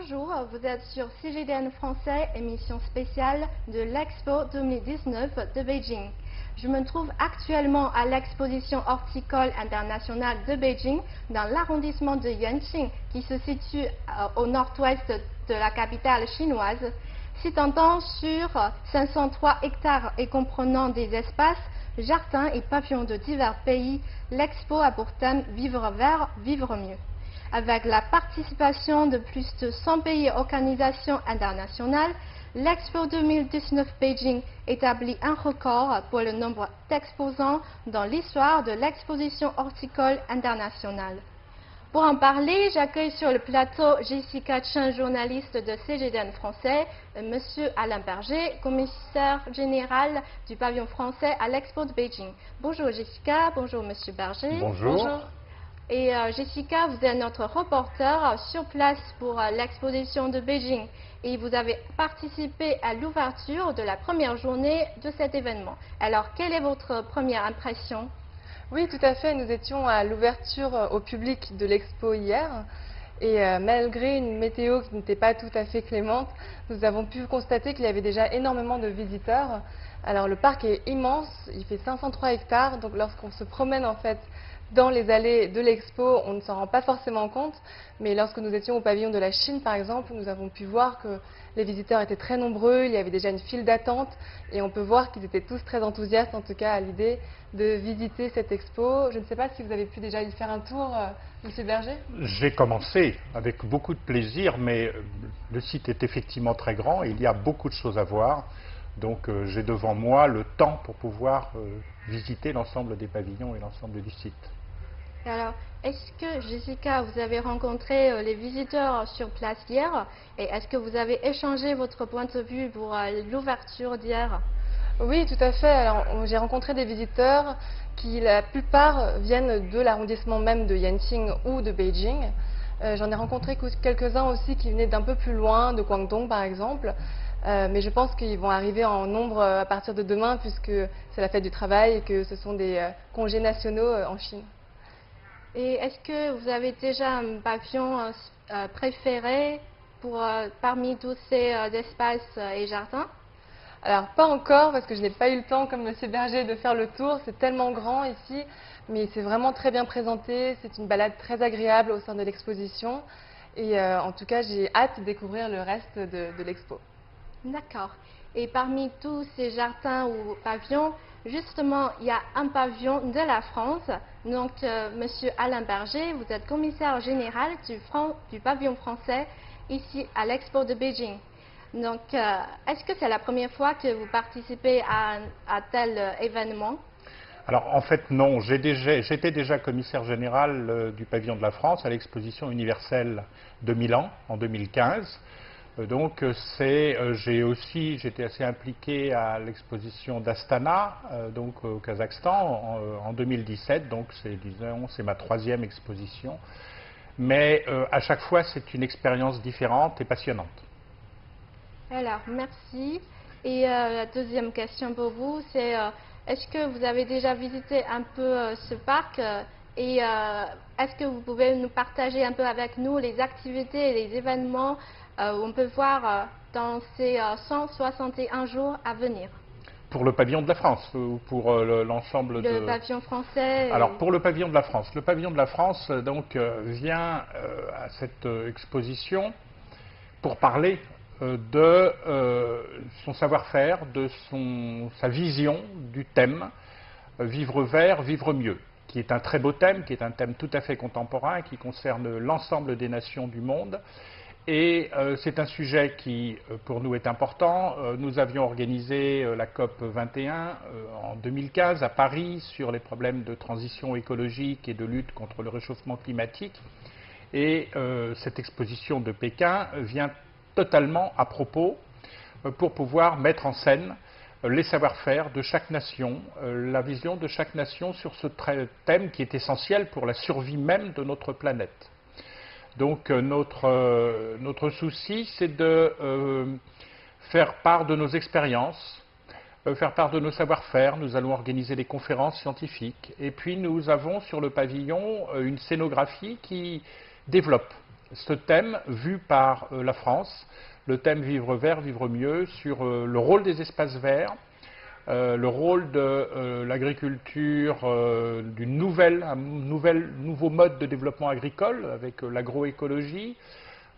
Bonjour, vous êtes sur CGDN Français, émission spéciale de l'Expo 2019 de Beijing. Je me trouve actuellement à l'exposition horticole internationale de Beijing dans l'arrondissement de Yanqing qui se situe au nord-ouest de la capitale chinoise. S'étendant sur 503 hectares et comprenant des espaces, jardins et pavillons de divers pays, l'expo a pour thème Vivre vert, vivre mieux. Avec la participation de plus de 100 pays et organisations internationales, l'Expo 2019 Beijing établit un record pour le nombre d'exposants dans l'histoire de l'exposition horticole internationale. Pour en parler, j'accueille sur le plateau Jessica Chen, journaliste de CGDN Français, et M. Alain Berger, commissaire général du pavillon français à l'Expo de Beijing. Bonjour Jessica, bonjour M. Berger. Bonjour. Et Jessica, vous êtes notre reporter sur place pour l'exposition de Beijing et vous avez participé à l'ouverture de la première journée de cet événement. Alors, quelle est votre première impression? Oui, tout à fait. Nous étions à l'ouverture au public de l'expo hier et malgré une météo qui n'était pas tout à fait clémente, nous avons pu constater qu'il y avait déjà énormément de visiteurs. Alors, le parc est immense, il fait 503 hectares, donc lorsqu'on se promène en fait dans les allées de l'expo, on ne s'en rend pas forcément compte, mais lorsque nous étions au pavillon de la Chine, par exemple, nous avons pu voir que les visiteurs étaient très nombreux, il y avait déjà une file d'attente, et on peut voir qu'ils étaient tous très enthousiastes, en tout cas, à l'idée de visiter cette expo. Je ne sais pas si vous avez pu déjà y faire un tour, Monsieur Berger? J'ai commencé avec beaucoup de plaisir, mais le site est effectivement très grand et il y a beaucoup de choses à voir. Donc j'ai devant moi le temps pour pouvoir visiter l'ensemble des pavillons et l'ensemble du site. Alors, est-ce que, Jessica, vous avez rencontré les visiteurs sur place hier et est-ce que vous avez échangé votre point de vue pour l'ouverture d'hier? Oui, tout à fait. Alors, j'ai rencontré des visiteurs qui, la plupart, viennent de l'arrondissement même de Yanqing ou de Beijing. J'en ai rencontré quelques-uns aussi qui venaient d'un peu plus loin, de Guangdong par exemple. Mais je pense qu'ils vont arriver en nombre à partir de demain puisque c'est la fête du travail et que ce sont des congés nationaux en Chine. Et est-ce que vous avez déjà un pavillon préféré parmi tous ces espaces et jardins? Alors, pas encore, parce que je n'ai pas eu le temps, comme Monsieur Berger, de faire le tour. C'est tellement grand ici, mais c'est vraiment très bien présenté. C'est une balade très agréable au sein de l'exposition. Et en tout cas, j'ai hâte de découvrir le reste de l'expo. D'accord. Et parmi tous ces jardins ou pavillons, justement, il y a un pavillon de la France. Donc, Monsieur Alain Berger, vous êtes commissaire général du pavillon français ici à l'Expo de Beijing. Donc, est-ce que c'est la première fois que vous participez à tel événement? Alors en fait non, j'étais déjà commissaire général du pavillon de la France à l'exposition universelle de Milan en 2015. Donc j'étais assez impliqué à l'exposition d'Astana, donc au Kazakhstan, en 2017. Donc c'est ma troisième exposition. Mais à chaque fois, c'est une expérience différente et passionnante. Alors, merci. Et la deuxième question pour vous, c'est est-ce que vous avez déjà visité un peu ce parc et est-ce que vous pouvez nous partager un peu avec nous les activités et les événements où on peut voir dans ces 161 jours à venir? Pour le pavillon de la France ou pour l'ensemble de... Le pavillon français. Alors pour le pavillon de la France. Le pavillon de la France donc vient à cette exposition pour parler de son savoir-faire, de sa vision du thème Vivre vert, vivre mieux, qui est un très beau thème, qui est un thème tout à fait contemporain, qui concerne l'ensemble des nations du monde. Et c'est un sujet qui, pour nous, est important. Nous avions organisé la COP 21 en 2015 à Paris sur les problèmes de transition écologique et de lutte contre le réchauffement climatique. Et cette exposition de Pékin vient totalement à propos pour pouvoir mettre en scène les savoir-faire de chaque nation, la vision de chaque nation sur ce thème qui est essentiel pour la survie même de notre planète. Donc notre souci, c'est de faire part de nos expériences, faire part de nos savoir-faire. Nous allons organiser des conférences scientifiques. Et puis nous avons sur le pavillon une scénographie qui développe ce thème vu par la France, le thème Vivre vert, vivre mieux, sur le rôle des espaces verts, le rôle de l'agriculture, un nouveau mode de développement agricole avec l'agroécologie,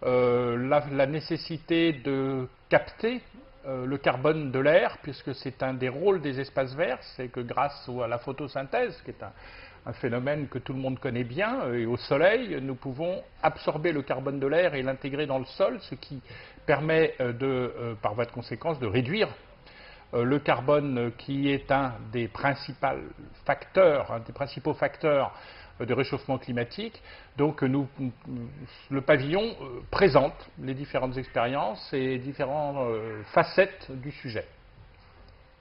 la nécessité de capter le carbone de l'air, puisque c'est un des rôles des espaces verts, c'est que grâce à la photosynthèse, qui est un phénomène que tout le monde connaît bien, et au soleil, nous pouvons absorber le carbone de l'air et l'intégrer dans le sol, ce qui permet par voie de conséquence de réduire le carbone qui est un des principaux facteurs de réchauffement climatique. Donc le pavillon présente les différentes expériences et les différentes facettes du sujet.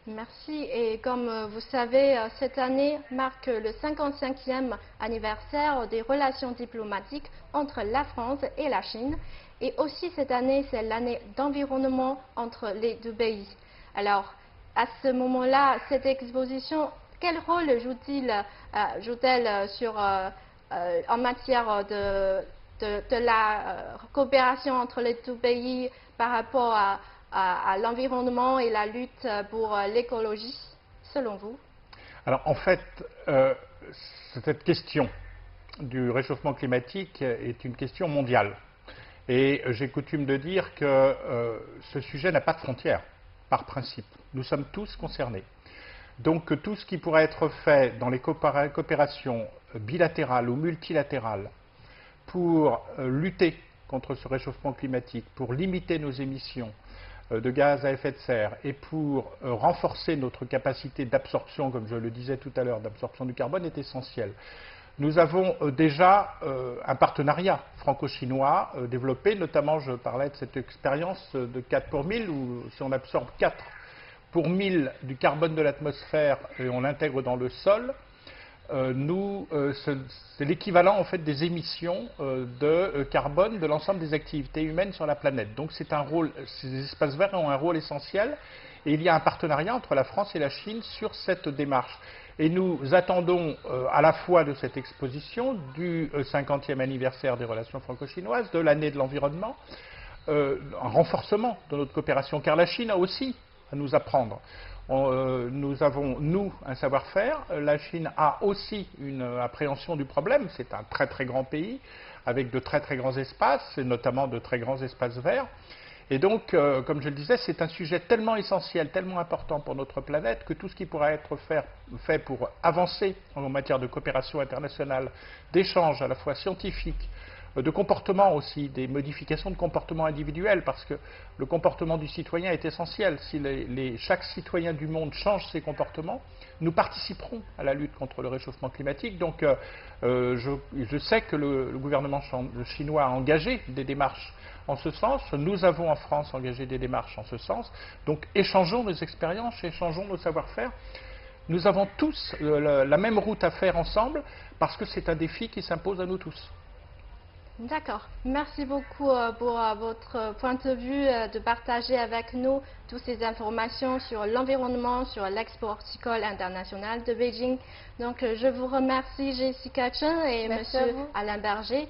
Merci. Et comme vous savez, cette année marque le 55e anniversaire des relations diplomatiques entre la France et la Chine. Et aussi cette année, c'est l'année d'environnement entre les deux pays. Alors, à ce moment-là, cette exposition, quel rôle joue-t-elle en matière de la coopération entre les deux pays par rapport à l'environnement et la lutte pour l'écologie, selon vous? Alors, en fait, cette question du réchauffement climatique est une question mondiale. Et j'ai coutume de dire que ce sujet n'a pas de frontières, par principe. Nous sommes tous concernés. Donc tout ce qui pourrait être fait dans les coopérations bilatérales ou multilatérales pour lutter contre ce réchauffement climatique, pour limiter nos émissions de gaz à effet de serre et pour renforcer notre capacité d'absorption, comme je le disais tout à l'heure, d'absorption du carbone est essentiel. Nous avons déjà un partenariat franco-chinois développé, notamment je parlais de cette expérience de 4 pour 1000, où si on absorbe 4 pour 1000 du carbone de l'atmosphère et on l'intègre dans le sol, c'est l'équivalent en fait des émissions de carbone de l'ensemble des activités humaines sur la planète. Donc ces espaces verts ont un rôle essentiel et il y a un partenariat entre la France et la Chine sur cette démarche. Et nous attendons à la fois de cette exposition, du 50e anniversaire des relations franco-chinoises, de l'année de l'environnement, un renforcement de notre coopération, car la Chine a aussi à nous apprendre. Nous avons, nous, un savoir-faire. La Chine a aussi une appréhension du problème. C'est un très très grand pays avec de très très grands espaces, et notamment de très grands espaces verts. Et donc, comme je le disais, c'est un sujet tellement essentiel, tellement important pour notre planète que tout ce qui pourra être fait pour avancer en matière de coopération internationale, d'échanges à la fois scientifiques, de comportement aussi, des modifications de comportement individuel, parce que le comportement du citoyen est essentiel. Si chaque citoyen du monde change ses comportements, nous participerons à la lutte contre le réchauffement climatique. Donc je sais que le gouvernement chinois a engagé des démarches en ce sens. Nous avons en France engagé des démarches en ce sens. Donc échangeons nos expériences, échangeons nos savoir-faire. Nous avons tous la même route à faire ensemble, parce que c'est un défi qui s'impose à nous tous. D'accord. Merci beaucoup pour votre point de vue, de partager avec nous toutes ces informations sur l'environnement, sur l'Expo horticole internationale de Beijing. Donc, je vous remercie Jessica Chen et Monsieur Alain Berger.